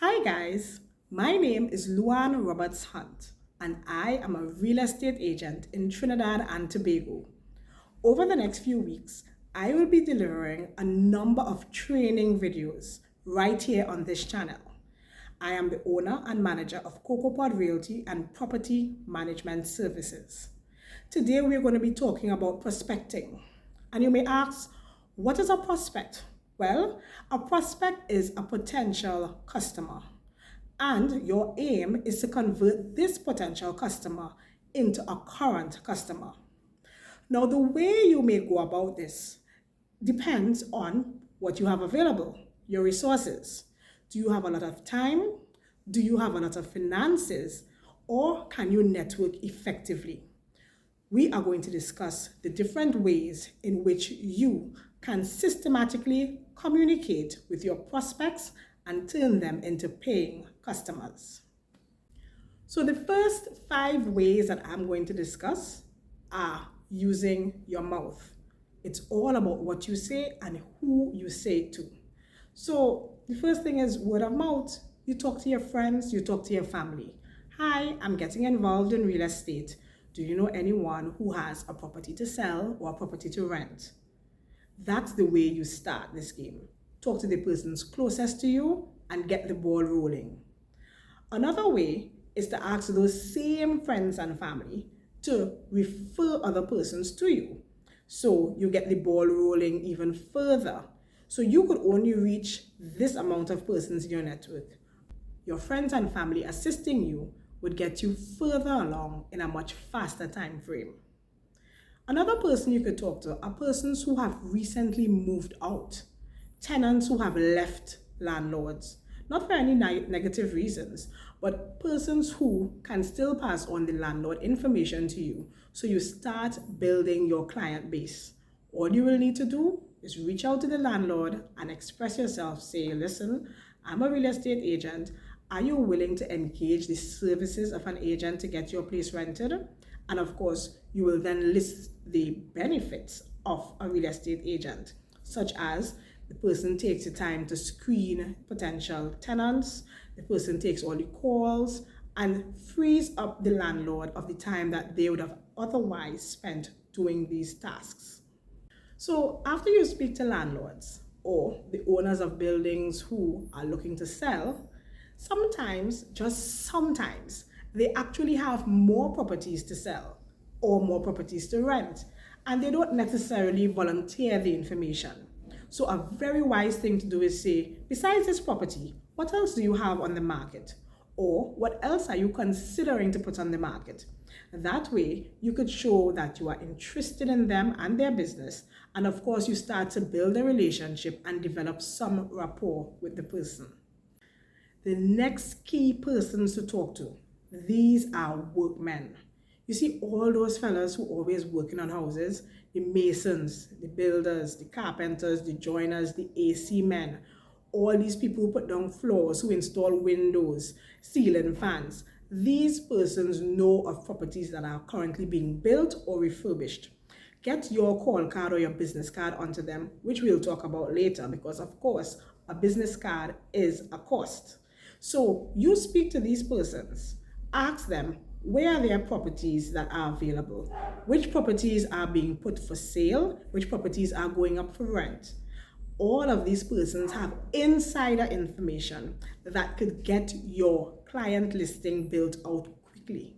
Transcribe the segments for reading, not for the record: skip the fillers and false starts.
Hi guys, my name is Luan Roberts Hunt and I am a real estate agent in Trinidad and Tobago. Over the next few weeks, I will be delivering a number of training videos right here on this channel. I am the owner and manager of Cocoa Pod Realty and Property Management Services. Today we're going to be talking about prospecting. And you may ask, what is a prospect? Well, a prospect is a potential customer. And your aim is to convert this potential customer into a current customer. Now, the way you may go about this depends on what you have available, your resources. Do you have a lot of time? Do you have a lot of finances? Or can you network effectively? We are going to discuss the different ways in which you can systematically communicate with your prospects and turn them into paying customers. So the first 5 ways that I'm going to discuss are using your mouth. It's all about what you say and who you say it to. So the first thing is word of mouth. You talk to your friends, you talk to your family. Hi, I'm getting involved in real estate. Do you know anyone who has a property to sell or a property to rent? That's the way you start this game. Talk to the persons closest to you and get the ball rolling. Another way is to ask those same friends and family to refer other persons to you. So you get the ball rolling even further. So you could only reach this amount of persons in your network. Your friends and family assisting you would get you further along in a much faster time frame. Another person you could talk to are persons who have recently moved out, tenants who have left landlords, not for any negative reasons, but persons who can still pass on the landlord information to you. So you start building your client base. All you will need to do is reach out to the landlord and express yourself. Say, listen, I'm a real estate agent. Are you willing to engage the services of an agent to get your place rented? And of course, you will then list the benefits of a real estate agent, such as the person takes the time to screen potential tenants, the person takes all the calls, and frees up the landlord of the time that they would have otherwise spent doing these tasks. So after you speak to landlords or the owners of buildings who are looking to sell, sometimes, just sometimes, they actually have more properties to sell or more properties to rent, and they don't necessarily volunteer the information. So a very wise thing to do is say, besides this property, what else do you have on the market? Or what else are you considering to put on the market? That way, you could show that you are interested in them and their business, and of course, you start to build a relationship and develop some rapport with the person. The next key persons to talk to, these are workmen. You see all those fellas who always working on houses, the masons, the builders, the carpenters, the joiners, the AC men, all these people who put down floors, who install windows, ceiling fans. These persons know of properties that are currently being built or refurbished. Get your call card or your business card onto them, which we'll talk about later, because of course, a business card is a cost. So you speak to these persons, ask them, where are their properties that are available? Which properties are being put for sale? Which properties are going up for rent? All of these persons have insider information that could get your client listing built out quickly.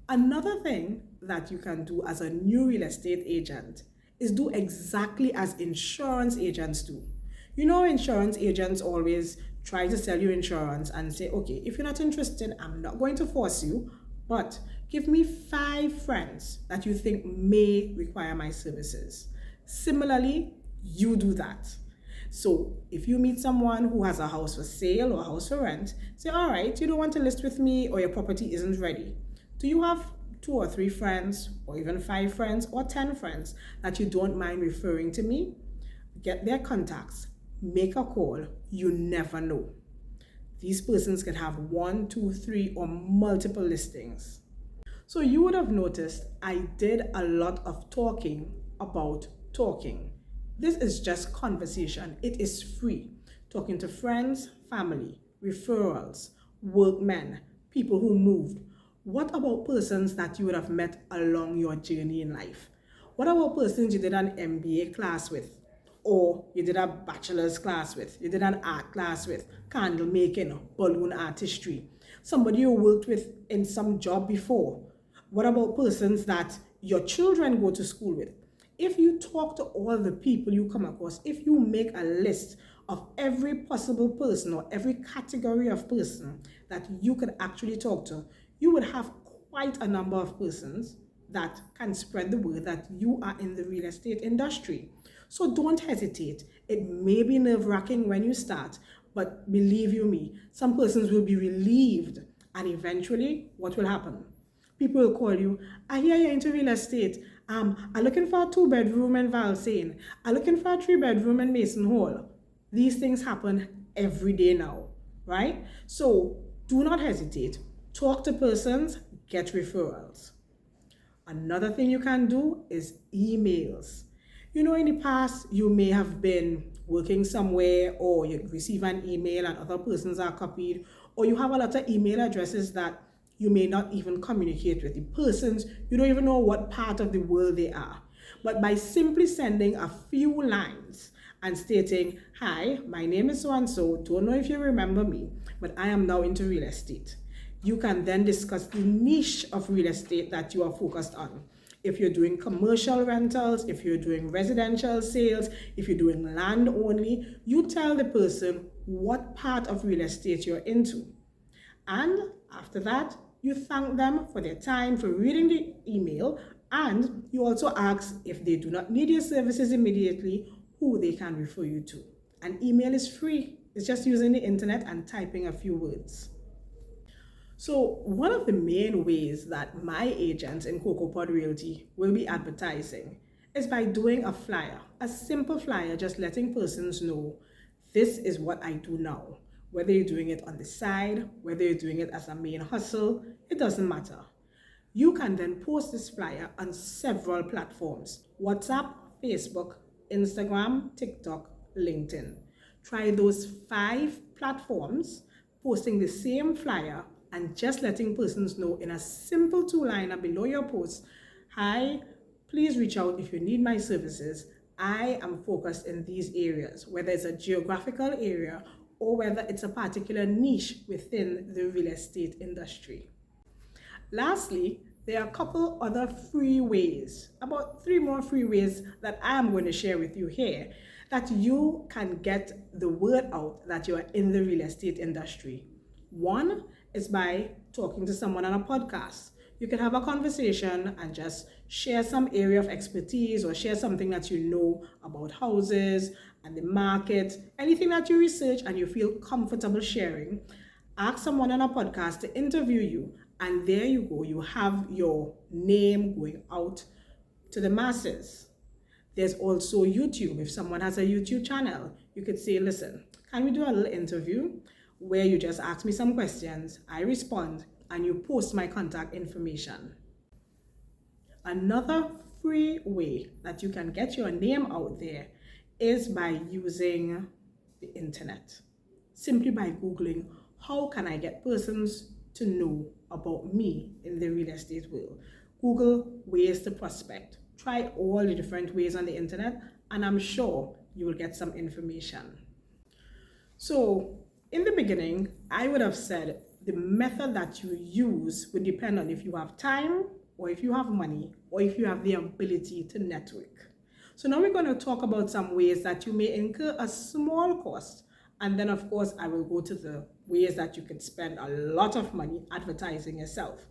Another thing that you can do as a new real estate agent is do exactly as insurance agents do. You know, insurance agents always try to sell you insurance and say, okay, if you're not interested, I'm not going to force you, but give me 5 friends that you think may require my services. Similarly, you do that. So if you meet someone who has a house for sale or a house for rent, say, all right, you don't want to list with me or your property isn't ready. Do you have 2 or 3 friends or even 5 friends or 10 friends that you don't mind referring to me? Get their contacts, make a call. You never know. These persons can have 1, 2, 3 or multiple listings. So you would have noticed I did a lot of talking about talking. This is just conversation. It is free. talking to friends, family, referrals, workmen, people who moved. What about persons that you would have met along your journey in life? What about persons you did an MBA class with? Or you did a bachelor's class with, you did an art class with, candle making, balloon artistry, somebody you worked with in some job before. What about persons that your children go to school with? If you talk to all the people you come across, if you make a list of every possible person or every category of person that you could actually talk to, you would have quite a number of persons that can spread the word that you are in the real estate industry. So don't hesitate. It may be nerve-wracking when you start, but believe you me, some persons will be relieved, and eventually, what will happen? People will call you, I hear you're into real estate. I'm looking for a 2-bedroom in Valsane. I'm looking for a 3-bedroom in Mason Hall. These things happen every day now, right? So do not hesitate. Talk to persons, get referrals. Another thing you can do is emails. In the past, you may have been working somewhere, or you receive an email and other persons are copied, or you have a lot of email addresses that you may not even communicate with the persons. You don't even know what part of the world they are. But by simply sending a few lines and stating, hi, my name is so-and-so, don't know if you remember me, but I am now into real estate. You can then discuss the niche of real estate that you are focused on. If you're doing commercial rentals, if you're doing residential sales, if you're doing land only, you tell the person what part of real estate you're into. And after that, you thank them for their time, for reading the email, and you also ask if they do not need your services immediately, who they can refer you to. An email is free. It's just using the internet and typing a few words. So one of the main ways that my agents in Cocoa Pod Realty will be advertising is by doing a flyer, a simple flyer, just letting persons know this is what I do now. Whether you're doing it on the side, whether you're doing it as a main hustle, it doesn't matter. You can then post this flyer on several platforms: WhatsApp, Facebook, Instagram, TikTok, LinkedIn. Try those 5 platforms, posting the same flyer and just letting persons know in a simple 2-liner below your post, hi, please reach out if you need my services. I am focused in these areas, whether it's a geographical area or whether it's a particular niche within the real estate industry. Lastly, there are a couple other free ways, about 3 more free ways that I am going to share with you here, that you can get the word out that you are in the real estate industry. One is by talking to someone on a podcast. You can have a conversation and just share some area of expertise or share something that you know about houses and the market, anything that you research and you feel comfortable sharing. Ask someone on a podcast to interview you, and there you go. You have your name going out to the masses. There's also YouTube. If someone has a YouTube channel, you could say, listen, can we do a little interview where you just ask me some questions, I respond, and you post my contact information. Another free way that you can get your name out there is by using the internet. Simply by Googling, how can I get persons to know about me in the real estate world? Google ways to prospect. Try all the different ways on the internet, and I'm sure you will get some information. So in the beginning, I would have said the method that you use would depend on if you have time, or if you have money, or if you have the ability to network. So now we're going to talk about some ways that you may incur a small cost, and then of course I will go to the ways that you could spend a lot of money advertising yourself.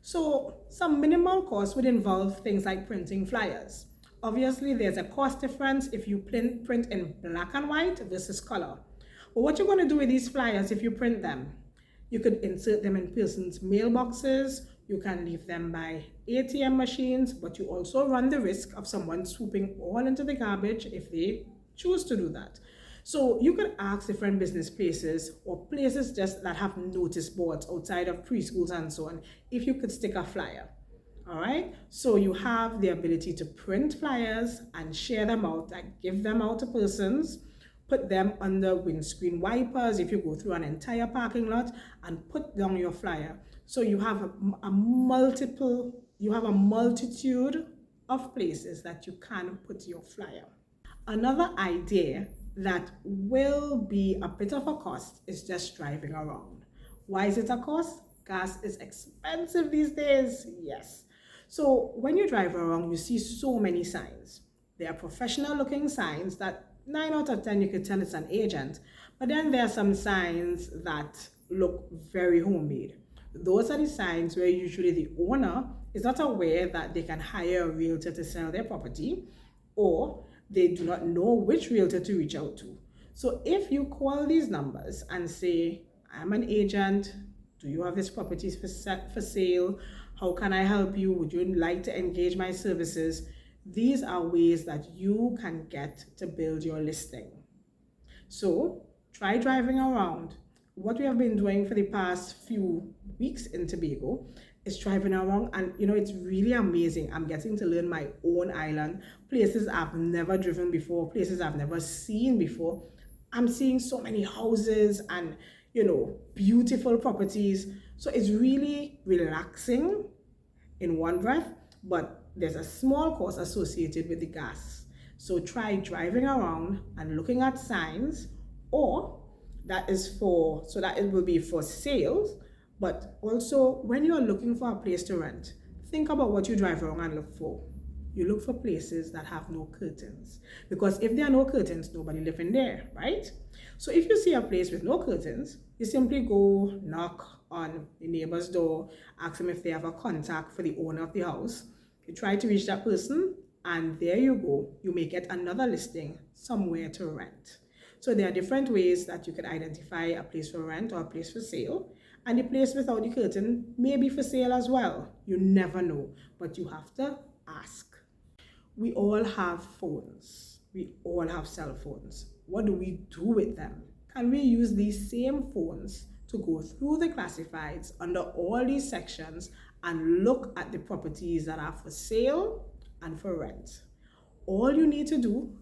So some minimal costs would involve things like printing flyers. Obviously there's a cost difference if you print in black and white versus color. But what you're going to do with these flyers if you print them? You could insert them in persons' mailboxes. You can leave them by ATM machines, but you also run the risk of someone swooping all into the garbage if they choose to do that. So you could ask different business places or places just that have notice boards outside of preschools and so on, if you could stick a flyer. All right, so you have the ability to print flyers and share them out, like give them out to persons, put them under windscreen wipers if you go through an entire parking lot, and put down your flyer. So you have you have a multitude of places that you can put your flyer. Another idea that will be a bit of a cost is just driving around. Why is it a cost? Gas is expensive these days. Yes. So when you drive around, you see so many signs. They are professional looking signs that 9 out of 10 you could tell it's an agent. But then there are some signs that look very homemade. Those are the signs where usually the owner is not aware that they can hire a realtor to sell their property, or they do not know which realtor to reach out to. So if you call these numbers and say, I'm an agent, do you have this property for sale? How can I help you? Would you like to engage my services? These are ways that you can get to build your listing. So try driving around. What we have been doing for the past few weeks in Tobago is driving around, and it's really amazing. I'm getting to learn my own island, places I've never driven before, places I've never seen before. I'm seeing so many houses and beautiful properties. So it's really relaxing in one breath, but there's a small cost associated with the gas. So try driving around and looking at signs, or that it will be for sales. But also, when you are looking for a place to rent, think about what you drive around and look for. You look for places that have no curtains, because if there are no curtains, nobody lives in there, right? So if you see a place with no curtains, you simply go knock on the neighbor's door, ask them if they have a contact for the owner of the house. You try to reach that person, and there you go. You may get another listing somewhere to rent. So there are different ways that you can identify a place for rent or a place for sale. And the place without the curtain may be for sale as well. You never know, but you have to ask. We all have phones. We all have cell phones. What do we do with them? Can we use these same phones to go through the classifieds under all these sections and look at the properties that are for sale and for rent? All you need to do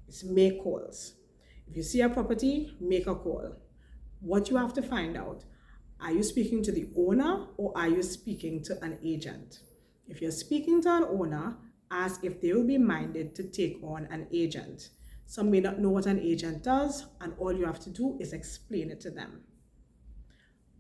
is make calls. If you see a property, make a call. What you have to find out: are you speaking to the owner or are you speaking to an agent? If you're speaking to an owner, ask if they will be minded to take on an agent. Some may not know what an agent does, and all you have to do is explain it to them.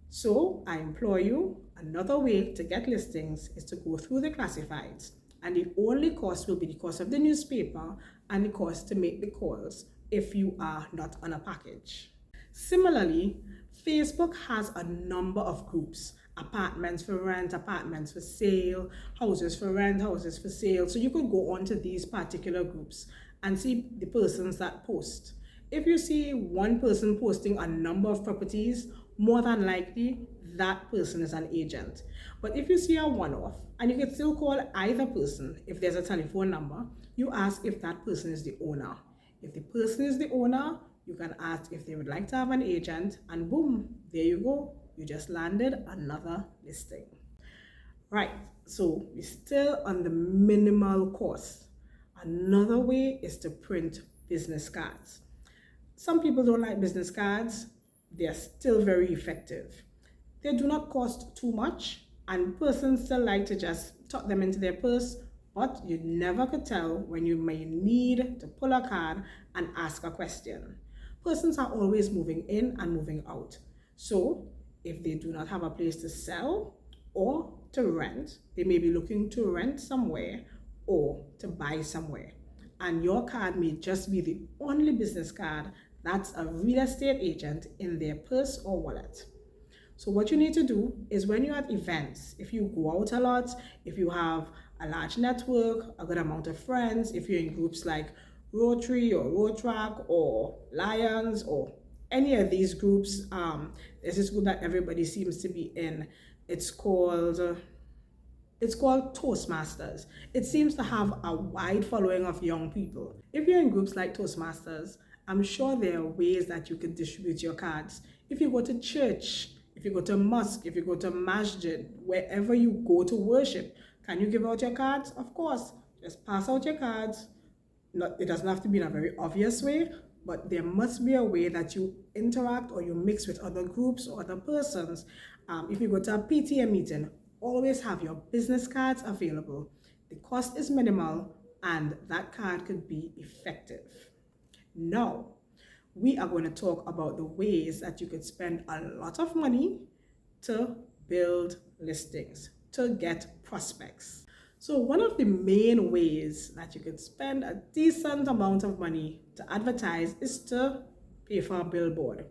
So I implore you, another way to get listings is to go through the classifieds, and the only cost will be the cost of the newspaper and the cost to make the calls if you are not on a package. Similarly, Facebook has a number of groups: apartments for rent, apartments for sale, houses for rent, houses for sale. So you could go onto these particular groups and see the persons that post. If you see one person posting a number of properties, more than likely that person is an agent. But if you see a one-off, and you can still call either person, if there's a telephone number, you ask if that person is the owner. If the person is the owner, you can ask if they would like to have an agent, and boom, there you go. You just landed another listing. Right, so we're still on the minimal cost. Another way is to print business cards. Some people don't like business cards. They're still very effective. They do not cost too much, and persons still like to just tuck them into their purse, but you never could tell when you may need to pull a card and ask a question. Persons are always moving in and moving out. So if they do not have a place to sell or to rent, they may be looking to rent somewhere or to buy somewhere. And your card may just be the only business card that's a real estate agent in their purse or wallet. So what you need to do is, when you're at events, if you go out a lot, if you have a large network, a good amount of friends, if you're in groups like Rotary or Rotrack or Lions or any of these groups, there's this group that everybody seems to be in. It's called Toastmasters. It seems to have a wide following of young people. If you're in groups like Toastmasters, I'm sure there are ways that you can distribute your cards. If you go to church, if you go to mosque, if you go to masjid, wherever you go to worship, can you give out your cards? Of course, just pass out your cards. It doesn't have to be in a very obvious way, but there must be a way that you interact or you mix with other groups or other persons. If you go to a PTA meeting, always have your business cards available. The cost is minimal and that card could be effective. Now, we are going to talk about the ways that you could spend a lot of money to build listings, to get prospects. So one of the main ways that you could spend a decent amount of money to advertise is to pay for a billboard.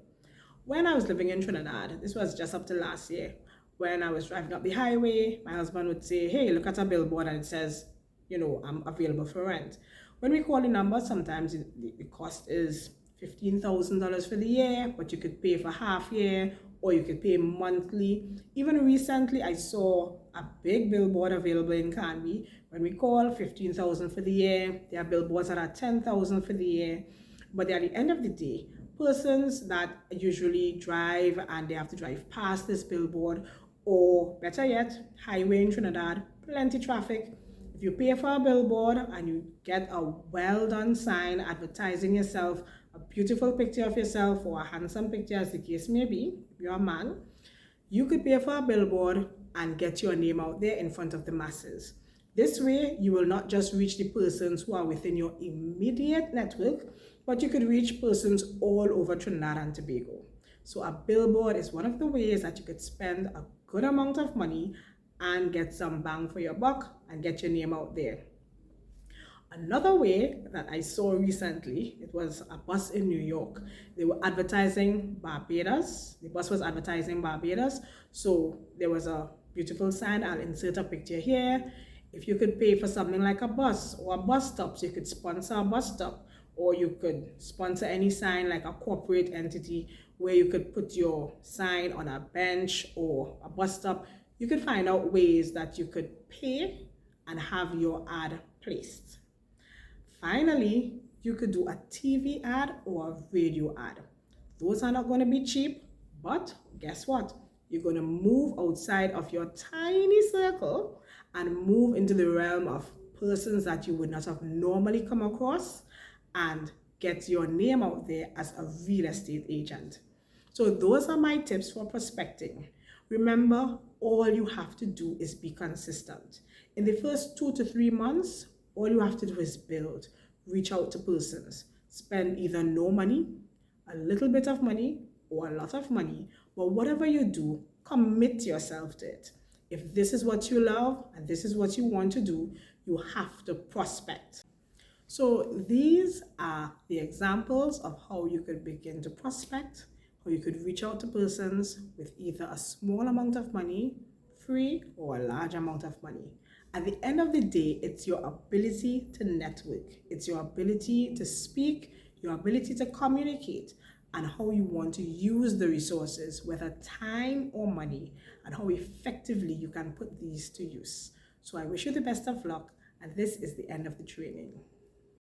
When I was living in Trinidad, this was just up to last year, when I was driving up the highway, my husband would say, hey, look at a billboard and it says, I'm available for rent. When we call the number, sometimes the cost is $15,000 for the year, but you could pay for half year or you could pay monthly. Even recently, I saw a big billboard available in Canby. When we call $15,000 for the year, there are billboards that are $10,000 for the year. But at the end of the day, persons that usually drive and they have to drive past this billboard, or better yet, highway in Trinidad, plenty traffic. If you pay for a billboard and you get a well done sign advertising yourself, a beautiful picture of yourself or a handsome picture as the case may be, if you're a man, you could pay for a billboard and get your name out there in front of the masses. This way, you will not just reach the persons who are within your immediate network, but you could reach persons all over Trinidad and Tobago. So a billboard is one of the ways that you could spend a good amount of money and get some bang for your buck and get your name out there. Another way that I saw recently, it was a bus in New York. They were advertising Barbados. The bus was advertising Barbados. So there was a beautiful sign. I'll insert a picture here. If you could pay for something like a bus or a bus stop, so you could sponsor a bus stop, or you could sponsor any sign like a corporate entity where you could put your sign on a bench or a bus stop. You could find out ways that you could pay and have your ad placed. Finally, you could do a TV ad or a radio ad. Those are not going to be cheap, but guess what? You're going to move outside of your tiny circle and move into the realm of persons that you would not have normally come across and get your name out there as a real estate agent. So those are my tips for prospecting. Remember, all you have to do is be consistent. In the first 2 to 3 months, all you have to do is build, reach out to persons, spend either no money, a little bit of money, or a lot of money. But whatever you do, commit yourself to it. If this is what you love and this is what you want to do, you have to prospect. So these are the examples of how you could begin to prospect, how you could reach out to persons with either a small amount of money, free, or a large amount of money. At the end of the day, it's your ability to network. It's your ability to speak, your ability to communicate, and how you want to use the resources, whether time or money, and how effectively you can put these to use. So I wish you the best of luck, and this is the end of the training.